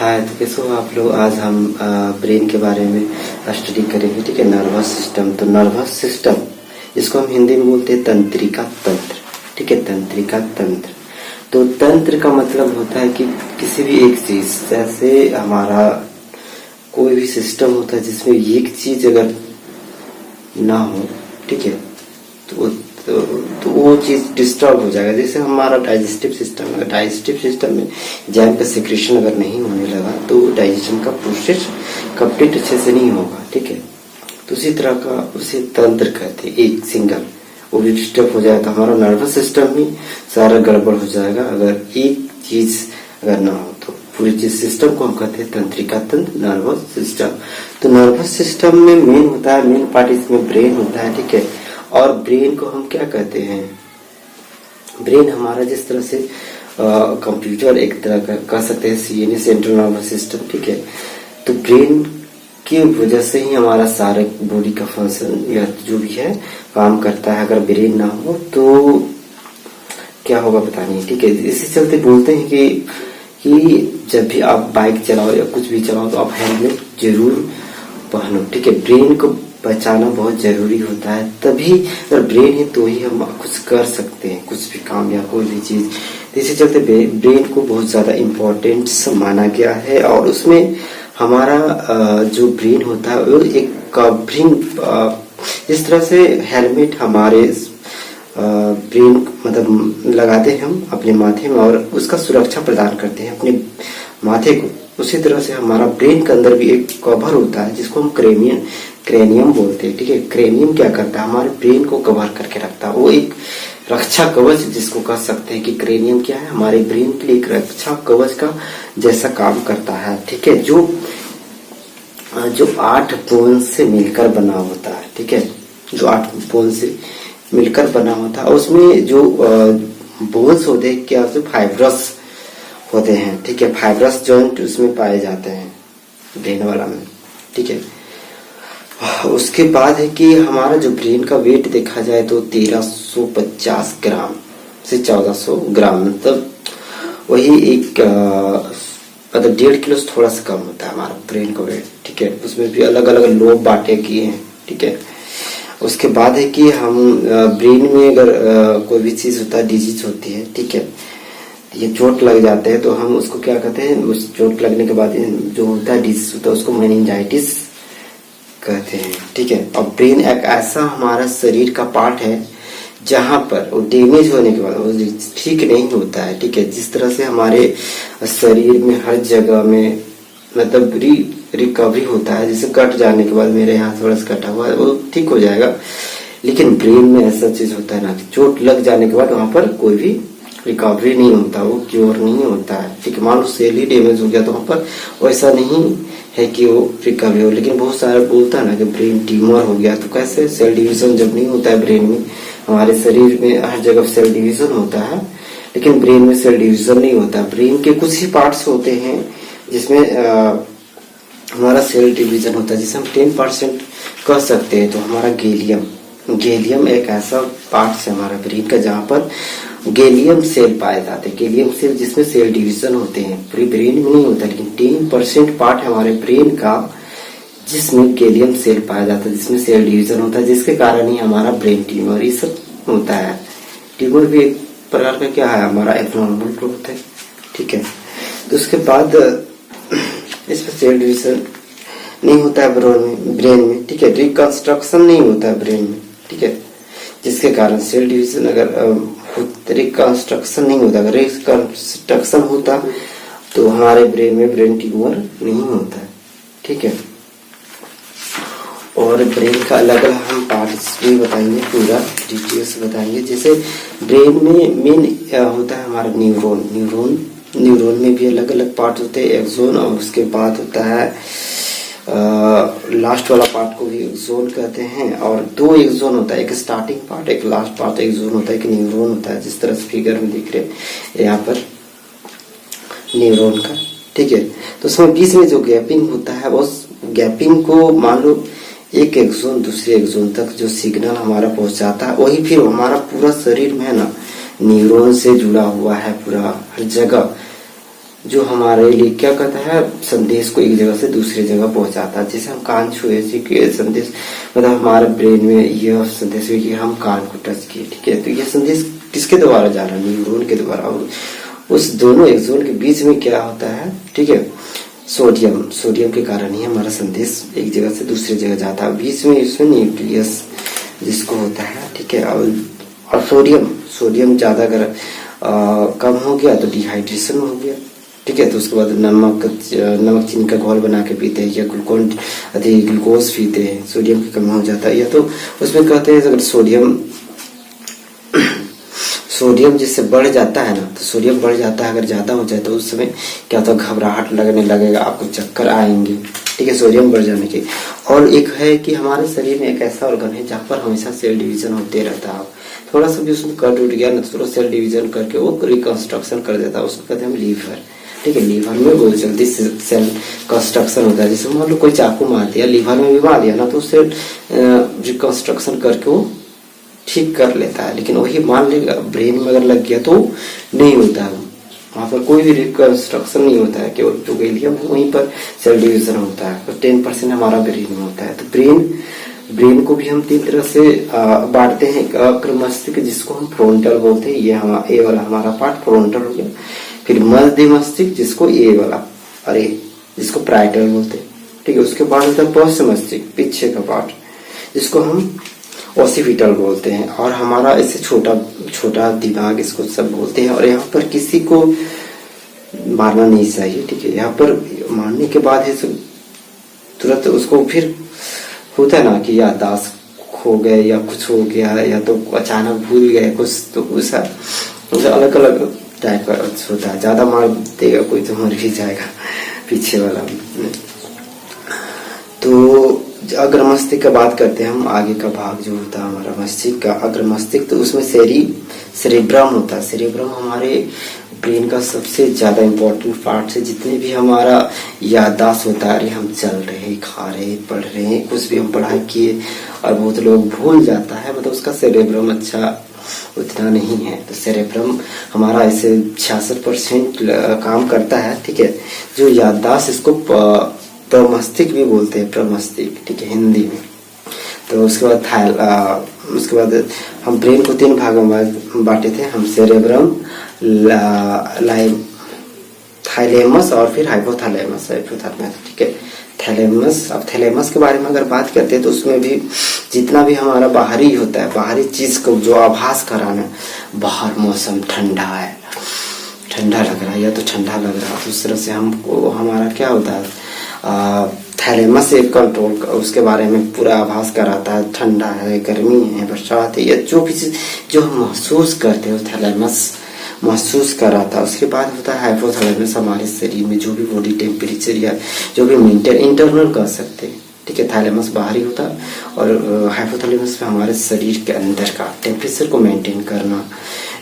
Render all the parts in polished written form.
हाय, तो कैसे हो आप लोग। आज हम ब्रेन के बारे में स्टडी करेंगे। ठीक है, नर्वस सिस्टम। तो नर्वस सिस्टम, इसको हम हिंदी में बोलते हैं तंत्रिका तंत्र। ठीक है, तंत्रिका तंत्र। तो तंत्र का मतलब होता है कि किसी भी एक चीज, जैसे हमारा कोई भी सिस्टम होता है जिसमें एक चीज अगर ना हो, ठीक है, तो वो चीज डिस्टर्ब हो जाएगा। जैसे हमारा डाइजेस्टिव सिस्टम है, डाइजेस्टिव सिस्टम में जैम का सिक्रेशन अगर नहीं होने लगा तो डाइजेशन का प्रोसेस कंप्लीट अच्छे से नहीं होगा। ठीक है, तो उसी तरह का उसे तंत्र कहते हैं। एक सिंगल वो भी डिस्टर्ब हो जाए तो हमारा नर्वस सिस्टम भी सारा गड़बड़ हो जाएगा। अगर एक चीज अगर ना हो तो पूरी चीज सिस्टम को हम कहते हैं तंत्रिका तंत्र, नर्वस सिस्टम। तो नर्वस सिस्टम में मेन होता है, मेन पार्ट इसमें ब्रेन होता है। ठीक है, और ब्रेन को हम क्या कहते हैं, ब्रेन हमारा जिस तरह से कंप्यूटर एक तरह का कह सकते हैं, सीएनएस, सेंट्रल नर्वस सिस्टम। ठीक है, तो ब्रेन की वजह से ही हमारा सारे बॉडी का फंक्शन या जो भी है काम करता है। अगर ब्रेन ना हो तो क्या होगा पता नहीं। ठीक है, इसी चलते बोलते हैं कि जब भी आप बाइक चलाओ या कुछ भी चलाओ तो आप हेलमेट जरूर पहनो। ठीक है, ब्रेन को बचाना बहुत जरूरी होता है। तभी अगर ब्रेन है तो ही हम कुछ कर सकते हैं, कुछ भी काम या कोई भी चीज। इसी चलते ब्रेन को बहुत ज्यादा इम्पोर्टेंस माना गया है। और उसमें हमारा जो ब्रेन होता है वो एक कवरिंग, जिस तरह से हेलमेट हमारे ब्रेन मतलब लगाते हैं हम अपने माथे में और उसका सुरक्षा प्रदान करते हैं अपने माथे को, उसी तरह से हमारा ब्रेन के अंदर भी एक कवर होता है जिसको हम क्रेनियम बोलते हैं। ठीक है, क्रेनियम क्या करता है, हमारे ब्रेन को कवर करके रखता है। वो एक रक्षा कवच जिसको कह सकते हैं कि क्रेनियम क्या है, हमारे ब्रेन के लिए एक रक्षा कवच का जैसा काम करता है। ठीक है, जो 8 बोन से मिलकर बना होता है। ठीक है, जो 8 बोन से मिलकर बना होता है, उसमें जो बोन्स होते हैं क्या, जो फाइब्रस होते हैं। ठीक है, फाइब्रस जॉइंट उसमें पाए जाते हैं ब्रेन वाला में। ठीक है, उसके बाद है कि हमारा जो ब्रेन का वेट देखा जाए तो 1350 ग्राम से 1400 ग्राम, मतलब वही एक मतलब 1.5 किलो से थोड़ा सा कम होता है हमारा ब्रेन का वेट। ठीक है, उसमें भी अलग अलग लोब बांटे किए हैं। ठीक है, उसके बाद है कि हम ब्रेन में अगर कोई भी चीज होता है, डिजीज होती है। ठीक है, ये चोट लग जाते हैं तो हम उसको क्या कहते हैं, उस चोट लगने के बाद जो होता है डिजीज होता है उसको मेनिंजाइटिस कहते हैं। ठीक है, और ब्रेन एक ऐसा हमारा शरीर का पार्ट है जहां पर वो डैमेज होने के बाद वो ठीक नहीं होता है। ठीक है, जिस तरह से हमारे शरीर में हर जगह में मतलब रिकवरी होता है, जैसे कट जाने के बाद मेरे यहाँ थोड़ा सा कटा हुआ है वो ठीक हो जाएगा, लेकिन ब्रेन में ऐसा चीज होता है ना कि चोट लग जाने के बाद वहां पर कोई भी रिकवरी नहीं होता, वो क्योर नहीं होता है। ठीक है, मान लो सेल ही डैमेज हो गया तो वहां पर वैसा नहीं है कि वो रिकवरी हो। लेकिन बहुत सारा बोलता है ना कि ब्रेन ट्यूमर हो गया, तो कैसे, सेल डिवीजन जब नहीं होता है ब्रेन में, हमारे शरीर में हर जगह सेल डिवीजन होता है लेकिन ब्रेन में सेल डिवीजन नहीं होता। ब्रेन के कुछ ही पार्ट्स होते हैं जिसमें हमारा सेल डिवीजन होता है, जिसे हम 10% कह सकते हैं। तो हमारा गैलियम एक ऐसा पार्ट है हमारा ब्रेन का जहाँ पर गैलियम सेल पाए जाते हैं। गैलियम सेल जिसमें सेल डिवीजन होते हैं, पूरी ब्रेन में नहीं होता, लेकिन 10% पार्ट है हमारे ब्रेन का जिसमें गैलियम सेल पाया जाता है, जिसमें सेल डिवीजन होता है, जिसके कारण ही हमारा ब्रेन ट्यूमर ये सब होता है। ट्यूमर भी एक प्रकार का क्या है, हमारा एबनॉर्मल ग्रोथ है। ठीक है, तो उसके बाद इसमें सेल डिवीजन नहीं होता है ब्रेन में। ठीक है, रिकंस्ट्रक्शन नहीं होता है ब्रेन में। ठीक है, जिसके कारण सेल डिवीजन अगर रिकंस्ट्रक्शन नहीं होता, अगर रिकंस्ट्रक्शन होता तो हमारे ब्रेन में ब्रेन ट्यूमर नहीं होता है। ठीक है, और ब्रेन का अलग अलग हम पार्ट्स भी बताएंगे, पूरा डिटेल्स बताएंगे। जैसे ब्रेन में मेन होता है हमारा न्यूरॉन में भी अलग अलग पार्ट होते हैं, एक्सोन, और उसके बाद होता है लास्ट वाला पार्ट को भी एक्सोन कहते हैं। और 2 एक्सोन होता है, एक स्टार्टिंग पार्ट, एक लास्ट पार्ट एक्सोन होता है, एक न्यूरॉन होता है, जिस तरह से फिगर में दिख रहे हैं यहाँ पर न्यूरॉन का। ठीक है, तो उसमें बीच में जो गैपिंग होता है, उस गैपिंग को मान लो एक एक्सोन दूसरे एक्सोन तक जो सिग्नल हमारा पहुंचाता है, वही फिर हमारा पूरा शरीर में है ना न्यूरॉन से जुड़ा हुआ है, पूरा हर जगह जो हमारे लिए क्या करता है, संदेश को एक जगह से दूसरी जगह पहुंचाता है। जैसे हम कान छुए कि संदेश, मतलब हमारे ब्रेन में यह संदेश हुई कि हम कान को टच किए, ठीक है, तो यह संदेश किसके द्वारा जा रहा है, न्यूरॉन के द्वारा। और उस दोनों एक्सोन के बीच में क्या होता है, ठीक है, सोडियम के कारण ही हमारा संदेश एक जगह से दूसरी जगह जाता है। बीच में इसमें न्यूक्लियस जिसको होता है, ठीक है, और सोडियम ज्यादा अगर कम हो गया तो डिहाइड्रेशन हो गया, ठीक है। तो उसके बाद नमक चीनी का घोल बना के पीते हैं, या ग्लूकोज पीते हैं, सोडियम की कमी हो जाता है। या तो उसमें कहते हैं अगर सोडियम जिससे बढ़ जाता है ना, तो सोडियम बढ़ जाता है, अगर ज्यादा हो जाए तो उस समय क्या होता है, घबराहट लगने लगेगा, आपको चक्कर आएंगे, ठीक है, सोडियम बढ़ जाने के। और एक है कि हमारे शरीर में एक ऐसा ऑर्गन है जहाँ पर हमेशा सेल डिवीजन होते रहता है। थोड़ा सा भी उसमें कट उठ गया ना, तो सेल डिवीजन करके वो रिकंस्ट्रक्शन कर देता है, उसको कहते हैं लीवर, ठीक है। लीवर में बहुत जल्दी सेल कंस्ट्रक्शन होता है। जैसे मान लो कोई चाकू मार दिया, लीवर में भी मार दिया ना, तो उससे रिकंस्ट्रक्शन करके वो ठीक कर लेता है। लेकिन वही मान लेगा ब्रेन में अगर लग गया तो नहीं होता है, वहां पर कोई भी रिकंस्ट्रक्शन नहीं होता है, केवल जो गैलियम है वहीं पर सेल डिवीजन होता है। तो 10% हमारा ब्रेन में होता है। तो ब्रेन को भी हम 3 तरह से बांटते हैं। एक अग्र मस्तिष्क जिसको हम फ्रंटल बोलते हैं, ये वाला हमारा पार्ट फ्रंटल हो गया। फिर मध्य मस्तिष्क जिसको ये वाला जिसको प्राइटल बोलते हैं, ठीक है। उसके बाद होता है पश्च मस्तिष्क, पीछे का पार्ट, जिसको हम ओसिपिटल बोलते हैं। और हमारा इससे छोटा दिमाग इसको सब बोलते हैं। और यहाँ पर किसी को मारना नहीं चाहिए, ठीक है। यहाँ पर मारने के बाद है तुरंत उसको फिर होता है ना कि याददाश्त खो गए या कुछ हो गया, या तो अचानक भूल गए कुछ, तो उसे अलग अलग टाइप का होता है। ज्यादा मार देगा कोई तो मर भी जाएगा पीछे वाला। तो अग्र मस्तिष्क का बात करते हैं हम, आगे का भाग जो होता है हमारा मस्तिष्क का अग्र मस्तिष्क, तो उसमें सेरेब्रम होता है। सेरेब्रम हमारे ब्रेन का सबसे ज्यादा इम्पोर्टेंट पार्ट है। जितने भी हमारा याददाश्त होता है, अरे हम चल रहे, खा रहे, पढ़ रहे हैं, कुछ भी हम पढ़ाई किए और बहुत लोग भूल जाता है, मतलब उसका सेरेब्रम अच्छा उतना नहीं है। तो सेरेब्रम हमारा ऐसे 66% काम करता है, ठीक है। जो याददाश्त, इसको प्रमस्तिष्क भी बोलते हैं, प्रमस्तिष्क, ठीक है, हिंदी में। तो उसके बाद हम ब्रेन को 3 भागों में बांटे थे हम, सेरेब्रम, थाइलेमस और फिर हाइपोथैलेमस, ठीक है, थैलेमस। अब थैलेमस के बारे में अगर बात करते हैं तो उसमें भी जितना भी हमारा बाहरी होता है, बाहरी चीज को जो आभास कराना, बाहर मौसम ठंडा है, ठंडा लग रहा है, या तो ठंडा लग रहा है, तो उस तरह से हमको हमारा क्या होता है, थैलेमस से कंट्रोल, उसके बारे में पूरा आभास कराता है, ठंडा है, गर्मी है, बरसात है, या जो भी चीज जो हम महसूस करते हैं थैलेमस महसूस कराता है। उसके बाद होता है हाइपोथैलेमस, हमारे शरीर में जो भी बॉडी टेम्परेचर या जो भी मेंटेन इंटरनल कर सकते हैं, ठीक है। थैलेमस बाहरी होता है और हाइपोथैलेमस में हमारे शरीर के अंदर का टेम्परेचर को मेंटेन करना,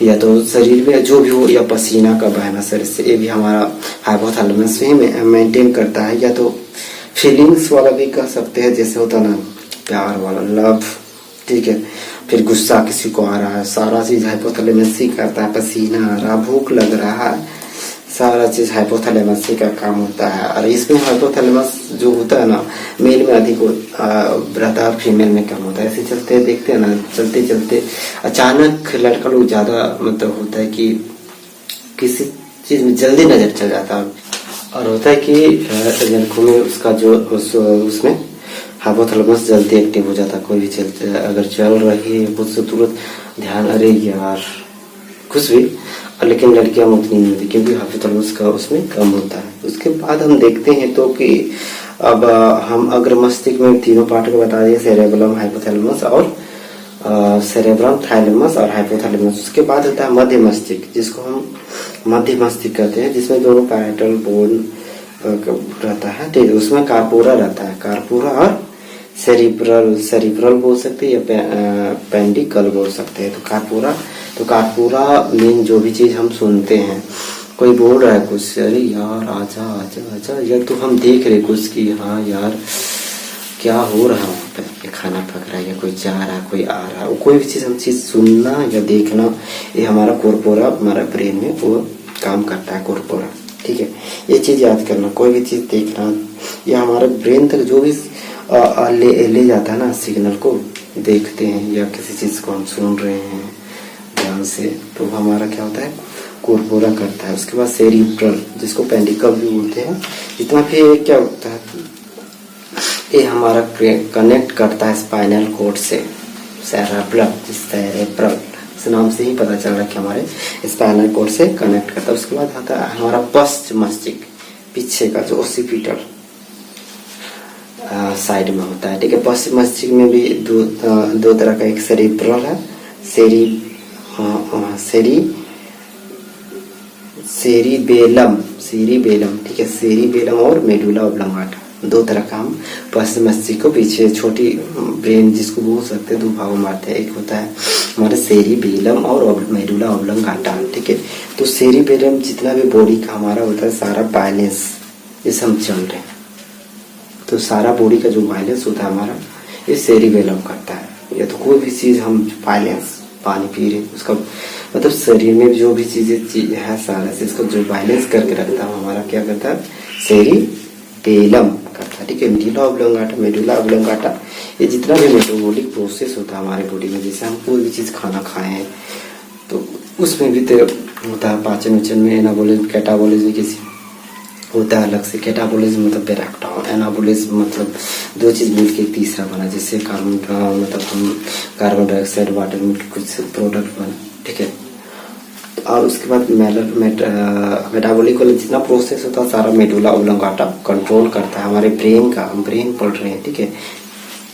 या तो शरीर में जो भी हो, या पसीना का बहना शरीर से, ये भी हमारा हाइपोथैलेमस में मेंटेन करता है। या तो फीलिंग्स वाला भी कह सकते हैं, जैसे होता ना प्यार वाला, लव, ठीक है। फिर गुस्सा किसी को आ रहा है, सारा चीज हाइपोथैलेमस ही करता है। पसीना आ रहा, भूख लग रहा है, सारा चीज हाइपोथैलेमस का काम होता है। और इसमें हाइपोथैलेमस जो होता है ना, मेल में अधिक रहता है, फीमेल में कम होता है। ऐसे चलते देखते हैं ना, चलते चलते अचानक लड़का लोग ज्यादा मतलब होता है कि किसी चीज में जल्दी नजर चल जाता है, और होता है कि जनकों में उसका जो उसमें हाइपोथैलेमस जल्दी एक्टिव हो जाता है। कोई भी चलते अगर चल रही है खुद से तुरंत ध्यान, अरे यार कुछ भी, लेकिन लड़कियां उतनी नहीं होती क्योंकि हाइपोथैलेमस का उसमें कम होता है। उसके बाद हम देखते हैं तो कि अब हम अग्र मस्तिष्क में 3 पार्ट को बता दिए, सेरेब्रम, हाइपोथैलेमस और सेरेब्रम, थैलेमस और हाइपोथैलेमस। उसके बाद होता है मध्य मस्तिष्क, जिसको हम मध्य मस्तिष्क कहते हैं, जिसमें दोनों पैरेटल बोन रहता है, ठीक है। उसमें कार्पोरा रहता है, कार्पोरा और सेरिब्रल बोल सकते हैं, या पेंडिकल बोल सकते हैं। तो कार्पोरा मेन जो भी चीज हम सुनते हैं, कोई बोल रहा है कुछ, अरे यार आजा आजा आजा, या तो हम देख रहे कुछ कि हाँ यार क्या हो रहा है, वहाँ पे खाना पक रहा है, या कोई जा रहा है, कोई आ रहा है, कोई भी चीज हम चीज सुनना या देखना, ये हमारा कॉर्पोरा, हमारा ब्रेन में वो काम करता है, कॉर्पोरा, ठीक है, ये चीज याद करना। कोई भी चीज देखना, ये हमारे ब्रेन तक जो भी ले जाता है ना सिग्नल को, देखते हैं या किसी चीज को हम सुन रहे हैं ध्यान से, तो हमारा क्या होता है, कोरपोरा करता है। उसके बाद सेरिब्रल, जिसको पेंडिकल भी बोलते हैं, जितना भी क्या होता है, ये हमारा कनेक्ट करता है स्पाइनल कॉर्ड से सेरेब्रल। इस नाम से ही पता चल रहा है कि हमारे स्पाइनल कॉर्ड से कनेक्ट करता है। उसके बाद आता है हमारा पश्च मस्तिष्क, पीछे का जो ओसिपिटल साइड में होता है, ठीक है। पश्च मस्तिष्क में भी दो तरह का, एक सेरिब्रल है, सेरिबेलम, ठीक है, सेरिबेलम और मेडुला ऑब्लांगाटा, दो तरह का हम पश्च मस्तिष्क को पीछे, छोटी ब्रेन जिसको बोल सकते हैं, दो भागों में आते हैं। एक होता है हमारे सेरिबेलम और मेडुला ऑब्लांगाटा, ठीक है। तो सेरिबेलम जितना भी बॉडी का हमारा होता है सारा बैलेंस, जैसे हम चल रहे हैं तो सारा बॉडी का जो बैलेंस होता है हमारा, ये सेरिबेलम करता है। या तो कोई भी चीज हम बैलेंस, पानी पी रहे उसका मतलब शरीर में जो भी चीज है सारा से इसको जो बैलेंस करके रखता है हमारा क्या करता है, सेरिबेलम करता है, ठीक है। मेडुला ऑब्लांगाटा ये जितना भी मेटाबॉलिक प्रोसेस होता है हमारे बॉडी में, जैसे हम कोई भी चीज खाना खाएं तो उसमें भी तो होता है पाचन उचन में, एनाबोलिज्म कैटाबोलिज्म किसी होता है अलग से। कैटाबोलिज्म मतलब ब्रेकडाउन, एनाबोलिज्म मतलब दो चीज मिलकर एक तीसरा बना, जैसे कार्बन मतलब हम कार्बन डाइऑक्साइड वाटर मिलकर कुछ प्रोडक्ट बना, ठीक है। और उसके बाद मेटाबॉलिक जितना प्रोसेस होता है सारा मेडुला ऑब्लांगाटा कंट्रोल करता है। हमारे ब्रेन का, हम ब्रेन पढ़ रहे हैं, ठीक है,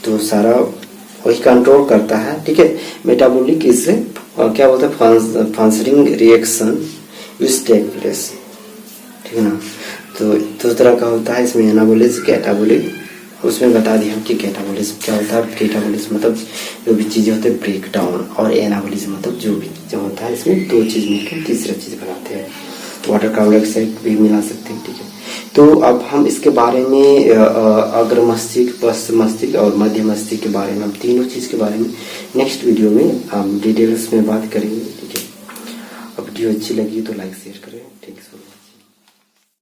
तो सारा वही कंट्रोल करता है, ठीक है। मेटाबॉलिक इससे क्या बोलते हैं, functioning reaction which take place, ठीक है ना। तो दो तरह का होता है इसमें, एनाबोलिज्म कैटाबोलिक। उसमें बता दिया हम कि कैटाबोलिज्म क्या होता है। कैटाबोलिज्म मतलब जो भी चीजें होते हैं ब्रेक डाउन, और एनाबोलिज्म मतलब जो भी जो होता है इसमें दो चीज मिलकर तीसरा चीज बनाते हैं। वाटर कार्बन डाइऑक्साइड भी मिला सकते हैं, ठीक है। तो अब हम इसके बारे में अग्र मस्तिष्क, पश्च मस्तिष्क और मध्य मस्तिष्क के बारे में, हम तीनों चीज के बारे में नेक्स्ट वीडियो में हम डिटेल्स में बात करेंगे, ठीक है। अब वीडियो अच्छी लगी तो लाइक शेयर करें, ठीक है।